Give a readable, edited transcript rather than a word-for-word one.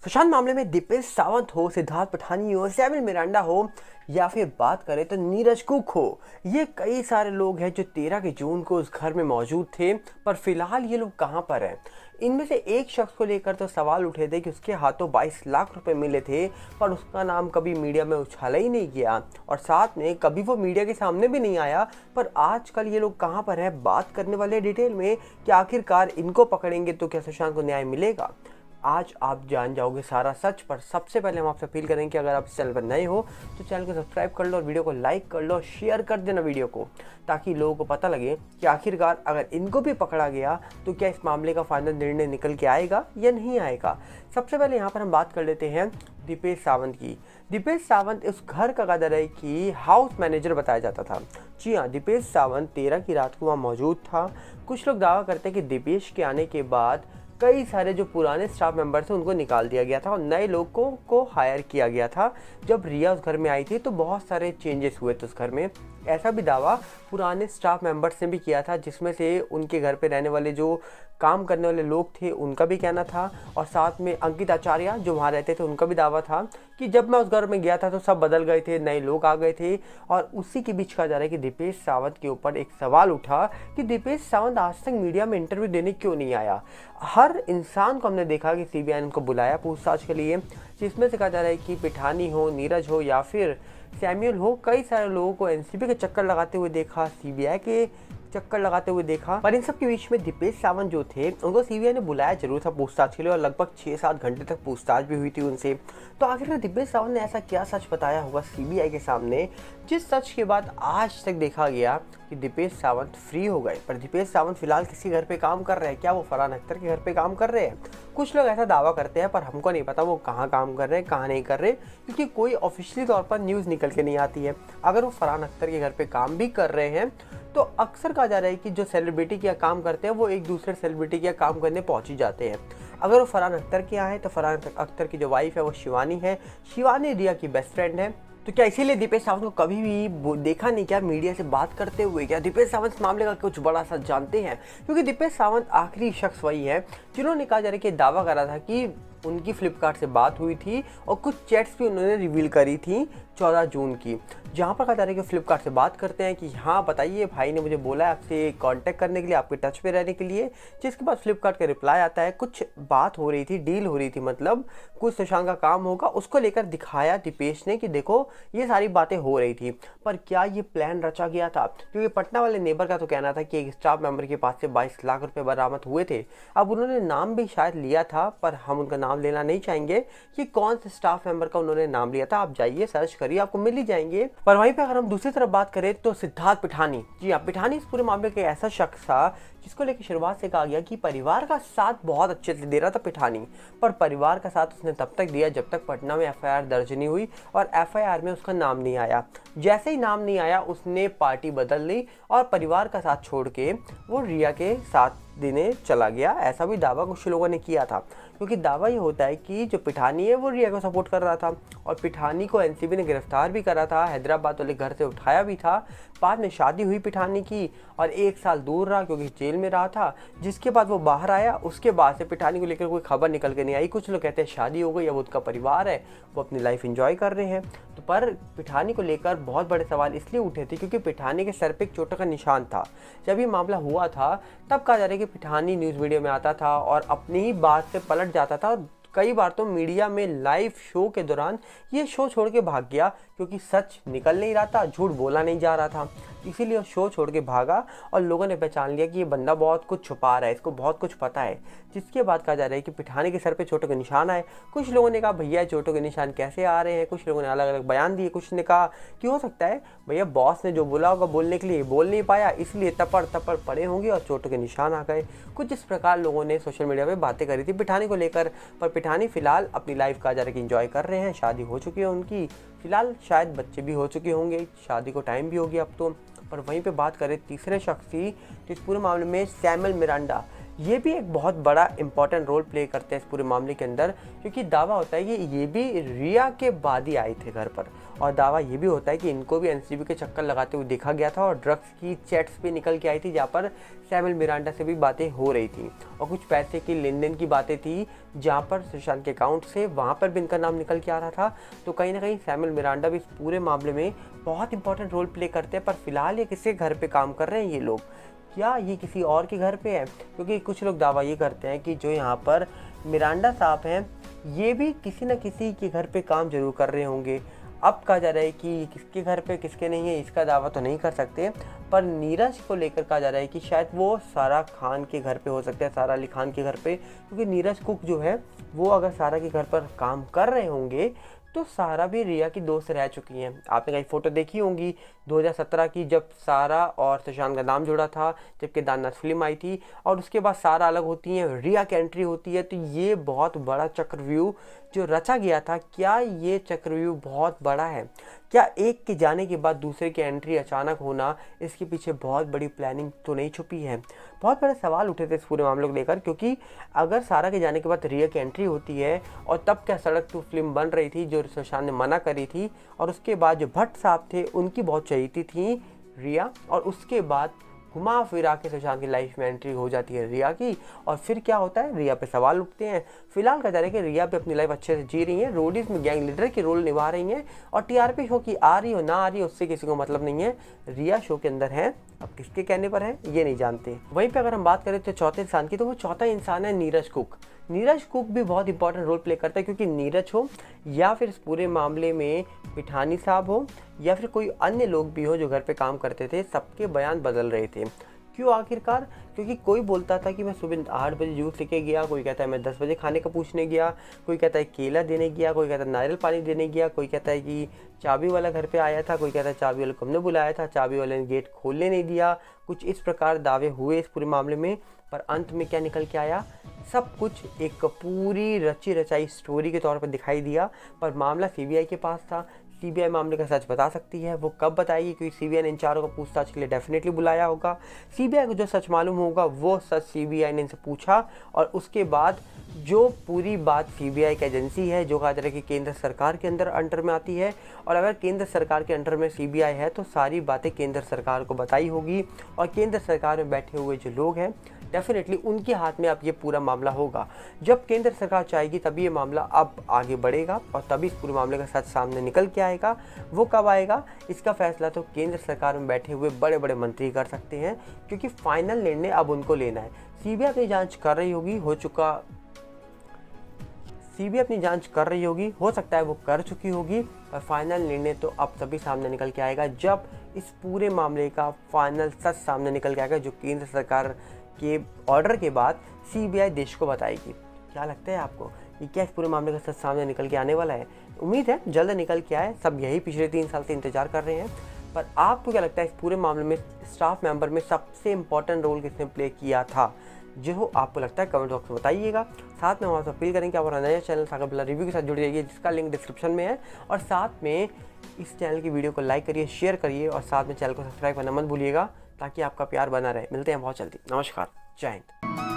सुशांत मामले में दीपेश सावंत हो, सिद्धार्थ पठानी हो, सैमुअल मिरांडा हो या फिर बात करें तो नीरज कुक हो, ये कई सारे लोग हैं जो 13 की जून को उस घर में मौजूद थे। पर फिलहाल ये लोग कहां पर हैं? इनमें से एक शख्स को लेकर तो सवाल उठे थे कि उसके हाथों 22 लाख रुपए मिले थे, पर उसका नाम कभी मीडिया में उछाला ही नहीं गया और साथ में कभी वो मीडिया के सामने भी नहीं आया। पर आजकल ये लोग कहां पर है, बात करने वाले डिटेल में कि आखिरकार इनको पकड़ेंगे तो क्या सुशांत को न्याय मिलेगा। आज आप जान जाओगे सारा सच। पर सबसे पहले हम आपसे अपील करेंगे कि अगर आप इस चैनल पर नए हो तो चैनल को सब्सक्राइब कर लो और वीडियो को लाइक कर लो और शेयर कर देना वीडियो को, ताकि लोगों को पता लगे कि आखिरकार अगर इनको भी पकड़ा गया तो क्या इस मामले का फाइनल निर्णय निकल के आएगा या नहीं आएगा। सबसे पहले यहाँ पर हम बात कर लेते हैं दीपेश सावंत की। दीपेश सावंत इस घर का कदर है कि हाउस मैनेजर बताया जाता था। जी हाँ, दीपेश सावंत 13 की रात को वहाँ मौजूद था। कुछ लोग दावा करते हैं कि दीपेश के आने के बाद कई सारे जो पुराने स्टाफ मेंबर थे उनको निकाल दिया गया था और नए लोगों को हायर किया गया था। जब रिया उस घर में आई थी तो बहुत सारे चेंजेस हुए थे उस घर में। ऐसा भी दावा पुराने स्टाफ मेंबर्स ने भी किया था, जिसमें से उनके घर पे रहने वाले जो काम करने वाले लोग थे उनका भी कहना था और साथ में अंकित आचार्य जो वहाँ रहते थे उनका भी दावा था कि जब मैं उस घर में गया था तो सब बदल गए थे, नए लोग आ गए थे। और उसी के बीच कहा जा रहा है कि दीपेश सावंत के ऊपर एक सवाल उठा कि दीपेश सावंत आज तक मीडिया में इंटरव्यू देने क्यों नहीं आया। हर इंसान को हमने देखा कि सीबीआई ने उनको बुलाया पूछताछ के लिए, जिसमें से कहा जा रहा है कि पिठानी हो, नीरज हो या फिर सैमुअल हो, कई सारे लोगों को एनसीबी के चक्कर लगाते हुए देखा, सीबीआई के चक्कर लगाते हुए देखा। पर इन सब के बीच में दीपेश सावंत जो थे उनको सीबीआई ने बुलाया जरूर था पूछताछ के लिए और लगभग 6-7 घंटे तक पूछताछ भी हुई थी उनसे। तो आखिर दीपेश सावंत ने ऐसा क्या सच बताया होगा सीबीआई के सामने, जिस सच के बाद आज तक देखा गया कि दीपेश सावंत फ्री हो गए। पर दीपेश सावंत फिलहाल किसी घर पे काम कर रहे हैं क्या? वो फरहान अख्तर के घर पे काम कर रहे हैं? कुछ लोग ऐसा दावा करते हैं, पर हमको नहीं पता वो कहाँ काम कर रहे हैं, कहाँ नहीं कर रहे, क्योंकि कोई ऑफिशियली तौर पर न्यूज़ निकल के नहीं आती है। अगर वो फरहान अख्तर के घर पे काम भी कर रहे हैं तो अक्सर कहा जा रहा है कि जो सेलिब्रिटी के यहाँ काम करते हैं वो एक दूसरे सेलिब्रिटी के यहाँ काम करने पहुंच ही जाते हैं। अगर वो फरहान अख्तर के यहाँ है तो फरहान अख्तर की जो वाइफ है वो शिवानी है। शिवानी रिया की बेस्ट फ्रेंड है। तो क्या इसीलिए दीपेश सावंत को कभी भी देखा नहीं क्या मीडिया से बात करते हुए? क्या दीपेश सावंत इस मामले का कुछ बड़ा सच जानते हैं? क्योंकि दीपेश सावंत आखिरी शख्स वही है जिन्होंने कहा जा रहा है कि दावा करा था कि उनकी फ्लिपकार्ट से बात हुई थी और कुछ चैट्स भी उन्होंने रिवील करी थी 14 जून की, जहाँ पर कहा जा रहा है कि फ्लिपकार्ट से बात करते हैं कि हाँ बताइए, भाई ने मुझे बोला है आपसे कांटेक्ट करने के लिए, आपके टच पे रहने के लिए। जिसके बाद फ्लिपकार्ट का रिप्लाई आता है, कुछ बात हो रही थी, डील हो रही थी, मतलब कुछ सुशांत का काम होगा उसको लेकर दिखाया दीपेश ने कि देखो ये सारी बातें हो रही थी। पर क्या ये प्लान रचा गया था? क्योंकि पटना वाले नेबर का तो कहना था कि एक स्टाफ मेंबर के पास से 22 लाख रुपए बरामद हुए थे। अब उन्होंने नाम भी शायद लिया था, पर हम उनका नाम लेना नहीं चाहेंगे कि कौन से स्टाफ मेंबर का उन्होंने नाम लिया था। आप जाइए सर्च करिए, आपको मिल ही जाएंगे। पर वहीं पे अगर हम दूसरी तरफ बात करें तो सिद्धार्थ पिठानी, जी हाँ, पिठानी इस पूरे मामले का ऐसा शख्स था जिसको लेकर शुरुआत से कहा गया कि परिवार का साथ बहुत अच्छे से दे रहा था पिठानी। पर परिवार का साथ उसने तब तक दिया जब तक पटना में एफआईआर दर्ज नहीं हुई और एफआईआर में उसका नाम नहीं आया। जैसे ही नाम नहीं आया उसने पार्टी बदल ली और परिवार का साथ छोड़ के वो रिया के साथ देने चला गया। ऐसा भी दावा कुछ लोगों ने किया था, क्योंकि दावा ये होता है कि जो पिठानी है वो रिया को सपोर्ट कर रहा था और पिठानी को एनसीबी ने गिरफ्तार भी करा था, हैदराबाद वाले घर से उठाया भी था। बाद में शादी हुई पिठानी की और 1 साल दूर रहा क्योंकि जेल में रहा था। जिसके बाद वो बाहर आया, उसके बाद से पिठानी को लेकर कोई खबर निकल के नहीं आई। कुछ लोग कहते हैं शादी हो गई, अब उसका परिवार है, वो अपनी लाइफ एंजॉय कर रहे हैं। तो पर पिठानी को लेकर बहुत बड़े सवाल इसलिए उठे थे क्योंकि पिठानी के सर पे एक चोट का निशान था। जब ये मामला हुआ था तब कहा जा रहा है कि पिठानी न्यूज़ मीडिया में आता था और अपनी ही बात से पलट जाता था और कई बार तो मीडिया में लाइव शो के दौरान ये शो छोड़ के भाग गया क्योंकि सच निकल नहीं रहा था, झूठ बोला नहीं जा रहा था। इसीलिए वो शो छोड़ के भागा और लोगों ने पहचान लिया कि ये बंदा बहुत कुछ छुपा रहा है, इसको बहुत कुछ पता है। जिसके बाद कहा जा रहा है कि पिठानी के सर पे चोटों के निशान आए। कुछ लोगों ने कहा भैया चोटों के निशान कैसे आ रहे हैं, कुछ लोगों ने अलग अलग बयान दिए। कुछ ने कहा कि हो सकता है भैया बॉस ने जो बोला होगा बोलने के लिए बोल नहीं पाया, इसलिए तपड़ तपड़ पड़े होंगे और चोटों के निशान आ गए। कुछ इस प्रकार लोगों ने सोशल मीडिया पे बातें करी थी पिठानी को लेकर। पर पिठानी फिलहाल अपनी लाइफ का जा रहा है कि इंजॉय कर रहे हैं, शादी हो चुकी है उनकी, फिलहाल शायद बच्चे भी हो चुके होंगे, शादी को टाइम भी हो गया अब तो। पर वहीं पे बात करें तीसरे शख्स की तो इस पूरे मामले में सैमुअल मिरांडा, ये भी एक बहुत बड़ा इंपॉर्टेंट रोल प्ले करते हैं इस पूरे मामले के अंदर, क्योंकि दावा होता है कि ये भी रिया के बाद ही आए थे घर पर, और दावा ये भी होता है कि इनको भी एनसीबी के चक्कर लगाते हुए देखा गया था और ड्रग्स की चैट्स भी निकल के आई थी जहाँ पर सैमुअल मिरांडा से भी बातें हो रही थी और कुछ पैसे की लेन देन की बातें थी जहाँ पर सुशांत के अकाउंट से वहाँ पर भी इनका नाम निकल के आ रहा था। तो कहीं ना कहीं सैमुअल मिरांडा भी इस पूरे मामले में बहुत इंपॉर्टेंट रोल प्ले करते हैं। पर फिलहाल ये किसके घर पे काम कर रहे हैं ये लोग, क्या ये किसी और के घर पे है? क्योंकि कुछ लोग दावा ये करते हैं कि जो यहाँ पर मिरांडा साहब हैं ये भी किसी न किसी के घर पे काम जरूर कर रहे होंगे। अब कहा जा रहा है कि किसके घर पे किसके नहीं है इसका दावा तो नहीं कर सकते, पर नीरज को लेकर कहा जा रहा है कि शायद वो सारा खान के घर पे हो सकता है, सारा अली खान के घर पे, क्योंकि नीरज कुक जो है वो अगर सारा के घर पर काम कर रहे होंगे तो सारा भी रिया की दोस्त रह चुकी हैं। आपने कहीं फोटो देखी होंगी 2017 की, जब सारा और सुशांत का नाम जुड़ा था, जब केदारनाथ फिल्म आई थी और उसके बाद सारा अलग होती है, रिया की एंट्री होती है। तो ये बहुत बड़ा चक्रव्यूह जो रचा गया था, क्या ये चक्रव्यूह बहुत बड़ा है? क्या एक के जाने के बाद दूसरे की एंट्री अचानक होना, इसके पीछे बहुत बड़ी प्लानिंग तो नहीं छुपी है? बहुत बड़े सवाल उठे थे इस पूरे मामले को लेकर, क्योंकि अगर सारा के जाने के बाद रिया की एंट्री होती है और तब क्या सड़क टू फिल्म बन रही थी जो सुशांत ने मना करी थी, और उसके बाद जो भट्ट साहब थे उनकी बहुत चहेती थी रिया, और उसके बाद घुमा फिरा के सुशांत की लाइफ में एंट्री हो जाती है रिया की, और फिर क्या होता है, रिया पे सवाल उठते हैं। फिलहाल कहा जा रहा है कि रिया पे अपनी लाइफ अच्छे से जी रही है, रोडीज में गैंग लीडर की रोल निभा रही हैं, और टीआरपी शो की आ रही हो ना आ रही हो उससे किसी को मतलब नहीं है, रिया शो के अंदर है। अब किसके कहने पर है ये नहीं जानते। वहीं पे अगर हम बात करें तो चौथे इंसान की, तो वो चौथा इंसान है नीरज कुक। नीरज कुक भी बहुत इंपॉर्टेंट रोल प्ले करता है, क्योंकि नीरज हो या फिर इस पूरे मामले में पिठानी साहब हो या फिर कोई अन्य लोग भी हो जो घर पे काम करते थे, सबके बयान बदल रहे थे। क्यों आखिरकार? क्योंकि कोई बोलता था कि मैं सुबह 8 बजे जूस लेके गया, कोई कहता है मैं 10 बजे खाने का पूछने गया, कोई कहता है केला देने गया, कोई कहता है नारियल पानी देने गया, कोई कहता है कि चाबी वाला घर पे आया था, कोई कहता है चाबी वाले को हमने बुलाया था, चाबी वाले ने गेट खोलने नहीं दिया। कुछ इस प्रकार दावे हुए इस पूरे मामले में, पर अंत में क्या निकल के आया, सब कुछ एक पूरी रची रचाई स्टोरी के तौर पर दिखाई दिया। पर मामला सीबीआई के पास था, सीबीआई मामले का सच बता सकती है। वो कब बताएगी? क्योंकि सीबीआई ने इन चारों को पूछताछ के लिए डेफिनेटली बुलाया होगा। सीबीआई को जो सच मालूम होगा वो सच सीबीआई ने इनसे पूछा, और उसके बाद जो पूरी बात सीबीआई की एजेंसी है जो कहा जा रहा है कि केंद्र सरकार के अंडर में आती है, और अगर केंद्र सरकार के अंडर में सीबीआई है तो सारी बातें केंद्र सरकार को बताई होगी, और केंद्र सरकार में बैठे हुए जो लोग हैं डेफिनेटली उनके हाथ में अब ये पूरा मामला होगा। जब केंद्र सरकार चाहेगी तभी ये मामला अब आगे बढ़ेगा और तभी इस पूरे मामले का सच सामने निकल के आएगा। वो कब आएगा इसका फैसला तो केंद्र सरकार में बैठे हुए बड़े बड़े मंत्री कर सकते हैं, क्योंकि फाइनल निर्णय अब उनको लेना है। सीबीआई अपनी जांच कर रही होगी, सीबीआई अपनी जांच कर रही होगी, हो सकता है वो कर चुकी होगी, पर फाइनल निर्णय तो अब तभी सामने निकल के आएगा जब इस पूरे मामले का फाइनल सच सामने निकल के आएगा, जो केंद्र सरकार के ऑर्डर के बाद सीबीआई देश को बताएगी। क्या लगता है आपको कि क्या इस पूरे मामले का सच सामने निकल के आने वाला है? उम्मीद है जल्द निकल के आए, सब यही पिछले 3 साल से इंतजार कर रहे हैं। पर आपको क्या लगता है इस पूरे मामले में स्टाफ मेंबर में सबसे इंपॉर्टेंट रोल किसने प्ले किया था? जो आपको लगता है कमेंट बॉक्स में बताइएगा। साथ में हम आपसे अपील करें कि आप हमारा नया चैनल सागर बिल्ला रिव्यू के साथ जुड़ जाइए, जिसका लिंक डिस्क्रिप्शन में है, और साथ में इस चैनल की वीडियो को लाइक करिए, शेयर करिए, और साथ में चैनल को सब्सक्राइब करना मत भूलिएगा ताकि आपका प्यार बना रहे। मिलते हैं बहुत जल्दी। नमस्कार, जय हिंद।